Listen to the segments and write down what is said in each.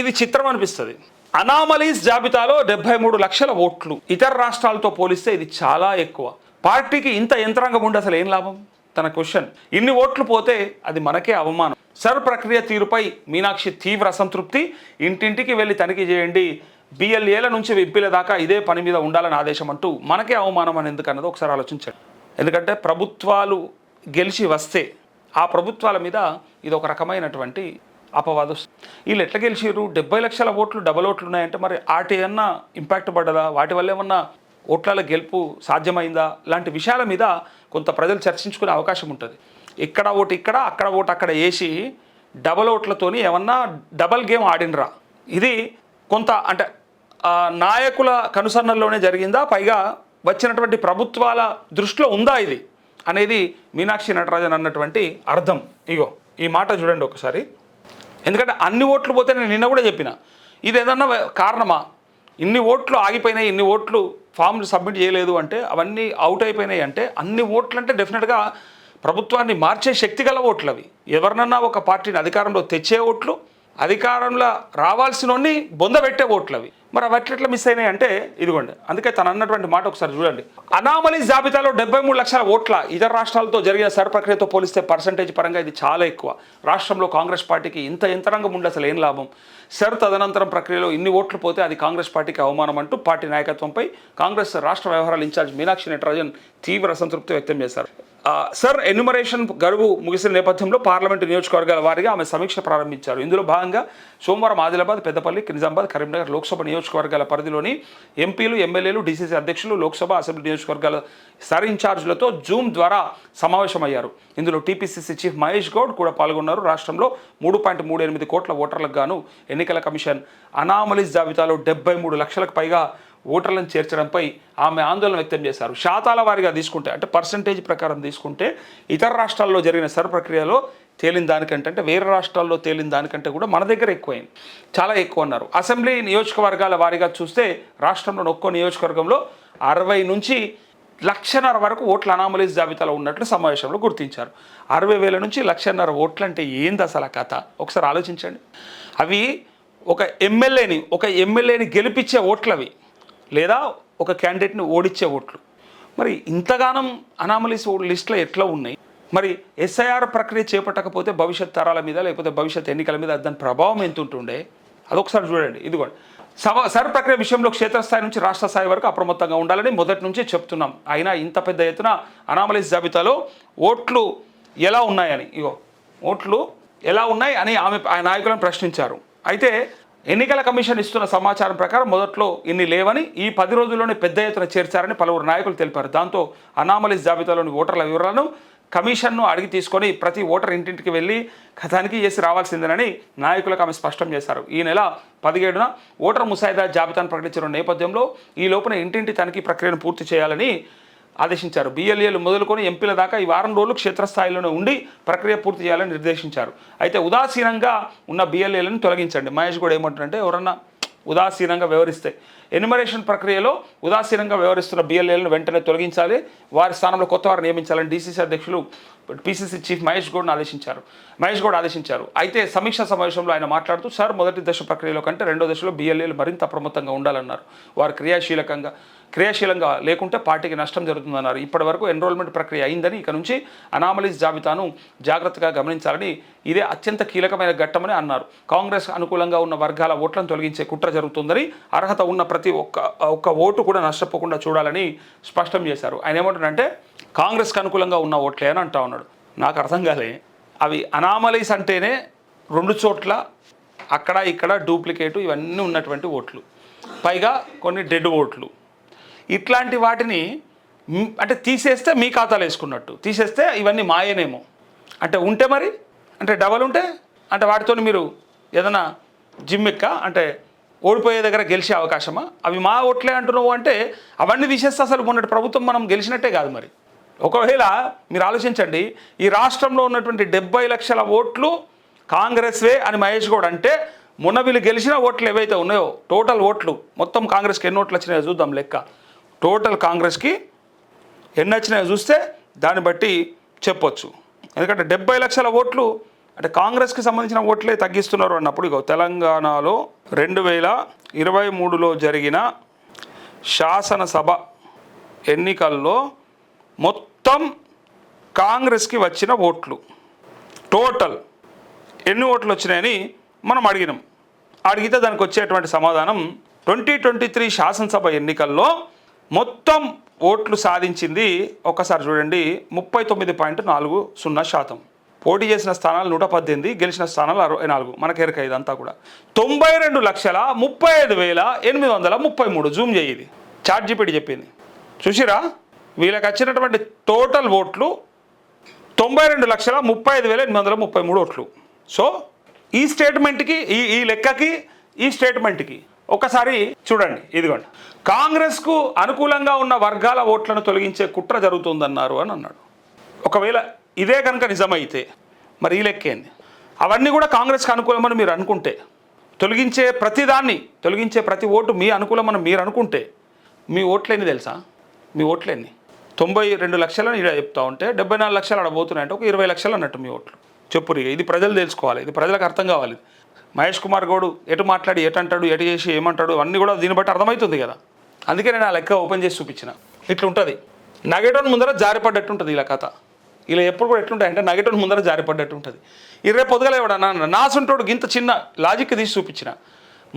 ఇది చిత్రం అనిపిస్తుంది. అనామలీస్ జాబితాలో 73 లక్షల ఓట్లు. ఇతర రాష్ట్రాలతో పోలిస్తే ఇది చాలా ఎక్కువ. పార్టీకి ఇంత యంత్రాంగం ఉండి అసలు ఏం లాభం? తన క్వశ్చన్. ఇన్ని ఓట్లు పోతే అది మనకే అవమానం. సర్ ప్రక్రియ తీరుపై మీనాక్షి తీవ్ర అసంతృప్తి. ఇంటింటికి వెళ్ళి తనిఖీ చేయండి, బిఎల్ఏల నుంచి ఎంపీల దాకా ఇదే పని మీద ఉండాలని ఆదేశం అంటూ మనకే అవమానం అని ఎందుకన్నది ఒకసారి ఆలోచించండి. ఎందుకంటే ప్రభుత్వాలు గెలిచి వస్తే ఆ ప్రభుత్వాల మీద ఇది ఒక రకమైనటువంటి అపవాదం. వీళ్ళు ఎట్లా గెలిచారు? 70 లక్షల ఓట్లు డబల్ ఓట్లు ఉన్నాయంటే మరి వాటి ఏమన్నా ఇంపాక్ట్ పడ్డదా? వాటి వల్ల ఏమన్నా ఓట్ల గెలుపు సాధ్యమైందా? లాంటి విషయాల మీద కొంత ప్రజలు చర్చించుకునే అవకాశం ఉంటుంది. ఇక్కడ ఓటు ఇక్కడ, అక్కడ ఓటు అక్కడ వేసి డబల్ ఓట్లతోని ఏమన్నా డబల్ గేమ్ ఆడినరా? ఇది కొంత అంటే నాయకుల కనుసన్నల్లోనే జరిగిందా, పైగా వచ్చినటువంటి ప్రభుత్వాల దృష్టిలో ఉందా ఇది అనేది మీనాక్షి నటరాజన్ అన్నటువంటి అర్థం. ఇగో ఈ మాట చూడండి ఒకసారి. ఎందుకంటే అన్ని ఓట్లు పోతే నేను నిన్న కూడా చెప్పిన, ఇది ఏదన్నా కారణమా? ఇన్ని ఓట్లు ఆగిపోయినాయి, ఇన్ని ఓట్లు ఫామ్లు సబ్మిట్ చేయలేదు అంటే, అవన్నీ అవుట్ అయిపోయినాయి అంటే, అన్ని ఓట్లు అంటే డెఫినెట్గా ప్రభుత్వాన్ని మార్చే శక్తి గల ఓట్లు అవి. ఎవరినన్నా ఒక పార్టీని అధికారంలో తెచ్చే ఓట్లు, అధికారంలో రావాల్సినోన్ని బొందబెట్టే ఓట్లు అవి. మరి అవి ఎట్లా మిస్ అయినాయి అంటే ఇదిగోండి. అందుకే తను అన్నటువంటి మాట ఒకసారి చూడండి. అనామలీ జాబితాలో 73 లక్షల ఓట్ల. ఇతర రాష్ట్రాలతో జరిగిన సర్ ప్రక్రియతో పోలిస్తే పర్సంటేజ్ పరంగా ఇది చాలా ఎక్కువ. రాష్ట్రంలో కాంగ్రెస్ పార్టీకి ఇంత యంత్రాంగం ఉండి అసలు ఏం లాభం? సర్ తదనంతరం ప్రక్రియలో ఇన్ని ఓట్లు పోతే అది కాంగ్రెస్ పార్టీకి అవమానం అంటూ పార్టీ నాయకత్వంపై కాంగ్రెస్ రాష్ట్ర వ్యవహారాల ఇన్ఛార్జ్ మీనాక్షి నటరాజన్ తీవ్ర అసంతృప్తి వ్యక్తం చేశారు. సర్ ఎన్యుమరేషన్ గడువు ముగిసిన నేపథ్యంలో పార్లమెంటు నియోజకవర్గాల వారీగా ఆమె సమీక్ష ప్రారంభించారు. ఇందులో భాగంగా సోమవారం ఆదిలాబాద్, పెద్దపల్లి, నిజామాబాద్, కరీంనగర్ లోక్సభ నియోజకవర్గాల పరిధిలోని ఎంపీలు, ఎమ్మెల్యేలు, డీసీసీ అధ్యక్షులు, లోక్సభ, అసెంబ్లీ నియోజకవర్గాల సర్ ఇన్ఛార్జీలతో జూమ్ ద్వారా సమావేశమయ్యారు. ఇందులో టీపీసీసీ చీఫ్ మహేష్ గౌడ్ కూడా పాల్గొన్నారు. రాష్ట్రంలో 3.38 కోట్ల ఓటర్లకు గాను ఎన్నికల కమిషన్ అనామలీస్ జాబితాలో 73 లక్షలకు పైగా ఓటర్లను చేర్చడంపై ఆమె ఆందోళన వ్యక్తం చేశారు. శాతాల వారీగా తీసుకుంటే, అంటే పర్సంటేజ్ ప్రకారం తీసుకుంటే, ఇతర రాష్ట్రాల్లో జరిగిన సర్ ప్రక్రియలో తేలిన దానికంటే, అంటే వేరే రాష్ట్రాల్లో తేలిన దానికంటే కూడా మన దగ్గర ఎక్కువైంది, చాలా ఎక్కువ అన్నారు. అసెంబ్లీ నియోజకవర్గాల వారీగా చూస్తే రాష్ట్రంలోని ఒక్కో నియోజకవర్గంలో 60 నుంచి 1,50,000 వరకు ఓట్ల అనామలీస్ జాబితాలో ఉన్నట్లు సమావేశంలో గుర్తించారు. 60,000 నుంచి 1,50,000 ఓట్లు అంటే ఏంది అసలు కథ? ఒకసారి ఆలోచించండి. అవి ఒక ఎమ్మెల్యేని గెలిపించే ఓట్లు అవి, లేదా ఒక క్యాండిడేట్ని ఓడించే ఓట్లు. మరి ఇంతగానం అనామలీస్ లిస్టులో ఎట్లా ఉన్నాయి? మరి ఎస్ఐఆర్ ప్రక్రియ చేపట్టకపోతే భవిష్యత్ తరాల మీద, లేకపోతే భవిష్యత్ ఎన్నికల మీద దాని ప్రభావం ఎంత ఉంటుండే అదొకసారి చూడండి. ఇదిగోండి, సర్ ప్రక్రియ విషయంలో క్షేత్రస్థాయి నుంచి రాష్ట్ర స్థాయి వరకు అప్రమత్తంగా ఉండాలని మొదటి నుంచి చెప్తున్నాం. అయినా ఇంత పెద్ద ఎత్తున అనామలీస్ జాబితాలో ఓట్లు ఎలా ఉన్నాయని, ఓట్లు ఎలా ఉన్నాయి అని ఆమె నాయకులను ప్రశ్నించారు. అయితే ఎన్నికల కమిషన్ ఇస్తున్న సమాచారం ప్రకారం మొదట్లో ఇన్ని లేవని, ఈ 10 రోజుల్లోనే పెద్ద ఎత్తున చేర్చారని పలువురు నాయకులు తెలిపారు. దాంతో అనామలీస్ జాబితాలోని ఓటర్ల వివరాలను కమిషన్ను అడిగి తీసుకొని ప్రతి ఓటర్ ఇంటింటికి వెళ్ళి తనిఖీ చేసి రావాల్సిందేనని నాయకులకు ఆమె స్పష్టం చేశారు. ఈ నెల 17న ఓటర్ ముసాయిదా జాబితాను ప్రకటించిన నేపథ్యంలో ఈ లోపున ఇంటింటి తనిఖీ ప్రక్రియను పూర్తి చేయాలని ఆదేశించారు. బిఎల్ఏలు మొదలుకొని ఎంపీల దాకా ఈ వారం రోజులు క్షేత్రస్థాయిలోనే ఉండి ప్రక్రియ పూర్తి చేయాలని నిర్దేశించారు. అయితే ఉదాసీనంగా ఉన్న బిఎల్ఏలను తొలగించండి. మహేష్ కూడా ఏమంటారంటే, ఎవరన్నా ఉదాసీనంగా వ్యవహరిస్తే, ఎన్యుమరేషన్ ప్రక్రియలో ఉదాసీనంగా వ్యవహరిస్తున్న బిఎల్ఏలను వెంటనే తొలగించాలి, వారి స్థానంలో కొత్త వారు నియమించాలని డీసీసీ అధ్యక్షులు పీసీసీ చీఫ్ మహేష్ గౌడ్ ఆదేశించారు. అయితే సమీక్షా సమావేశంలో ఆయన మాట్లాడుతూ, సార్ మొదటి దశ ప్రక్రియలో కంటే రెండో దశలో బిఎల్ఏలు మరింత అప్రమత్తంగా ఉండాలన్నారు. వారు క్రియాశీలంగా లేకుంటే పార్టీకి నష్టం జరుగుతుందన్నారు. ఇప్పటి వరకు ఎన్రోల్మెంట్ ప్రక్రియ అయిందని, ఇక నుంచి అనామలీస్ జాబితాను జాగ్రత్తగా గమనించాలని, ఇదే అత్యంత కీలకమైన ఘట్టమని అన్నారు. కాంగ్రెస్ అనుకూలంగా ఉన్న వర్గాల ఓట్లను తొలగించే కుట్ర జరుగుతుందని, అర్హత ఉన్న ప్రతి ఒక్క ఓటు కూడా నష్టపోకుండా చూడాలని స్పష్టం చేశారు. ఆయన ఏమంటారంటే, కాంగ్రెస్కి అనుకూలంగా ఉన్న ఓట్లే అని అంటా ఉన్నాడు. నాకు అర్థం కాలే. అవి అనామలీస్ అంటేనే 2 చోట్ల అక్కడ ఇక్కడ డూప్లికేటు ఇవన్నీ ఉన్నటువంటి ఓట్లు, పైగా కొన్ని డెడ్ ఓట్లు. ఇట్లాంటి వాటిని అంటే తీసేస్తే మీ ఖాతాలో వేసుకున్నట్టు, తీసేస్తే ఇవన్నీ మాయేనేమో అంటే ఉంటే, మరి అంటే డబల్ ఉంటే అంటే వాటితో మీరు ఏదైనా జిమ్మెక్క అంటే ఓడిపోయే దగ్గర గెలిచే అవకాశమా? అవి మా ఓట్లే అంటున్నావు అంటే అవన్నీ తీసేస్తే అసలు మొన్నటి ప్రభుత్వం మనం గెలిచినట్టే కాదు. మరి ఒకవేళ మీరు ఆలోచించండి, ఈ రాష్ట్రంలో ఉన్నటువంటి 70 లక్షల ఓట్లు కాంగ్రెస్వే అని మహేష్ గౌడ్ అంటే, మొన్న వీళ్ళు గెలిచిన ఓట్లు ఏవైతే ఉన్నాయో టోటల్ ఓట్లు మొత్తం కాంగ్రెస్కి ఎన్ని ఓట్లు వచ్చినాయో చూద్దాం లెక్క. టోటల్ కాంగ్రెస్కి ఎన్ని వచ్చినాయో చూస్తే దాన్ని బట్టి చెప్పొచ్చు. ఎందుకంటే 70 లక్షల ఓట్లు అంటే కాంగ్రెస్కి సంబంధించిన ఓట్లే తగ్గిస్తున్నారు అన్నప్పుడు ఇగో తెలంగాణలో 2023లో జరిగిన శాసనసభ ఎన్నికల్లో మొత్తం కాంగ్రెస్కి వచ్చిన ఓట్లు టోటల్ ఎన్ని ఓట్లు వచ్చినాయని మనం అడిగితే దానికి వచ్చేటువంటి సమాధానం 2023 శాసనసభ ఎన్నికల్లో మొత్తం ఓట్లు సాధించింది ఒకసారి చూడండి 39.40%. పోటీ చేసిన స్థానాలు 118, గెలిచిన స్థానాలు 64. మనకు ఎరక ఇదంతా కూడా 92,35,833. జూమ్ చేయి, చాట్ జీపీటీ చెప్పింది. చూసిరా, వీళ్ళకి వచ్చినటువంటి టోటల్ ఓట్లు 92,35,833 ఓట్లు. సో ఈ స్టేట్మెంట్కి ఈ లెక్కకి ఈ స్టేట్మెంట్కి ఒకసారి చూడండి. ఇదిగోండి, కాంగ్రెస్కు అనుకూలంగా ఉన్న వర్గాల ఓట్లను తొలగించే కుట్ర జరుగుతుందన్నారు అని అన్నాడు. ఒకవేళ ఇదే కనుక నిజమైతే మరి ఈ లెక్కేంది? అవన్నీ కూడా కాంగ్రెస్కి అనుకూలమని మీరు అనుకుంటే, తొలగించే ప్రతి ఓటు మీ అనుకూలమని మీరు అనుకుంటే మీ ఓట్లేని తెలుసా? మీ ఓట్లేని 92 లక్షలని ఇలా చెప్తా ఉంటే 74 లక్షలు అడబోతున్నాయంటే ఒక 20 లక్షలు అన్నట్టు మీ ఓట్లు. చెప్పురు, ఇది ప్రజలు తెలుసుకోవాలి, ఇది ప్రజలకు అర్థం కావాలి. మహేష్ కుమార్ గౌడ్ ఎటు మాట్లాడి ఎటు అంటాడు, ఎటు చేసి ఏమంటాడు అన్నీ కూడా దీన్ని బట్టి అర్థమవుతుంది కదా. అందుకే నేను ఆ లెక్క ఓపెన్ చేసి చూపించిన. ఇట్లుంటుంది, నగేటోన్ ముందర జారిపడ్డట్టు ఉంటుంది ఇలా కథ. ఇలా ఎప్పుడు కూడా ఎట్లుంటాయంటే నగేటోన్ ముందర జారిపడ్డట్టు ఉంటుంది. రేపు పొద్దుగల ఎవడన్నా నాసుంటోడు గింత చిన్న లాజిక్ తీసి చూపించిన.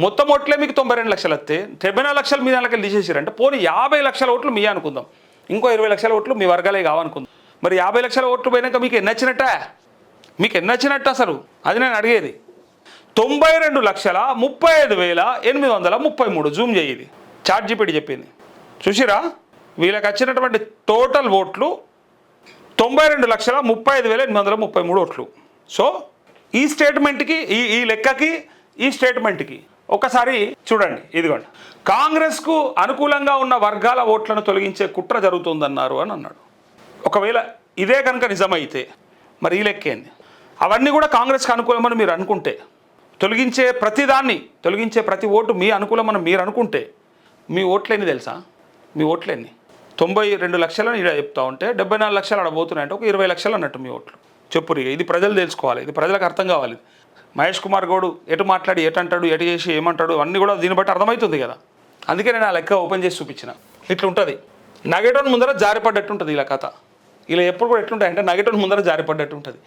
మొత్తం ఓట్లే మీకు 92 లక్షలు వస్తే 74 లక్షలు మీ దానికి తీసేసారంటే పోనీ 50 లక్షల ఓట్లు మీ అనుకుందాం, ఇంకో 20 లక్షల ఓట్లు మీ వర్గాలే కావనుకుందాం. మరి 50 లక్షల ఓట్లు పోయినాక మీకు ఎన్ని వచ్చినట్ట అసలు? అది నేను అడిగేది. 92,35,833. జూమ్ చేయి, చాట్ జీపీటీ చెప్పింది. చూసిరా, వీళ్ళకి వచ్చినటువంటి టోటల్ ఓట్లు 92,35,833 ఓట్లు. సో ఈ స్టేట్మెంట్కి ఈ లెక్కకి ఈ స్టేట్మెంట్కి ఒకసారి చూడండి. ఇదిగోండి, కాంగ్రెస్కు అనుకూలంగా ఉన్న వర్గాల ఓట్లను తొలగించే కుట్ర జరుగుతుందన్నారు అని అన్నాడు. ఒకవేళ ఇదే కనుక నిజమైతే మరి ఈ లెక్కేంది? అవన్నీ కూడా కాంగ్రెస్కి అనుకూలమని మీరు అనుకుంటే, తొలగించే ప్రతి ఓటు మీ అనుకూలమని మీరు అనుకుంటే మీ ఓట్లేని తెలుసా? మీ ఓట్లేని 92 లక్షలని ఇలా చెప్తా ఉంటే 74 లక్షలు అడబోతున్నాయంటే ఒక 20 లక్షలు అన్నట్టు మీ ఓట్లు. చెప్పురు, ఇది ప్రజలు తెలుసుకోవాలి, ఇది ప్రజలకు అర్థం కావాలి. మహేష్ కుమార్ గౌడ్ ఎటు మాట్లాడి ఎటు అంటాడు, ఎటు చేసి ఏమంటాడు అన్నీ కూడా దీన్ని బట్టి అర్థమవుతుంది కదా. అందుకే నేను ఆ లెక్క ఓపెన్ చేసి చూపించిన. ఇట్లుంటుంది, నగేటోన్ ముందర జారిపడ్డట్టు ఉంటుంది ఇలా కథ. ఇలా ఎప్పుడు కూడా ఎట్లుంటాయంటే నగేటోన్ ముందర జారిపడ్డట్టు ఉంటుంది.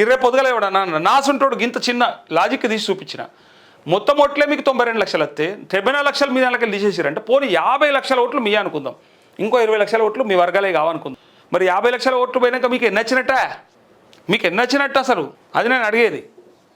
రేపు పొద్దుగల ఎవడన్నా నాసుంటోడు గింత చిన్న లాజిక్ తీసి చూపించిన. మొత్తం ఓట్లే మీకు 92 లక్షలు వస్తే 74 లక్షలు మీ దానికి తీసేసారంటే పోనీ 50 లక్షల ఓట్లు మీ అనుకుందాం, ఇంకో 20 లక్షల ఓట్లు మీ వర్గాలే కావనుకుందాం. మరి 50 లక్షల ఓట్లు పోయినాక మీకు ఎన్ని వచ్చినట్టు అసలు? అది నేను అడిగేది.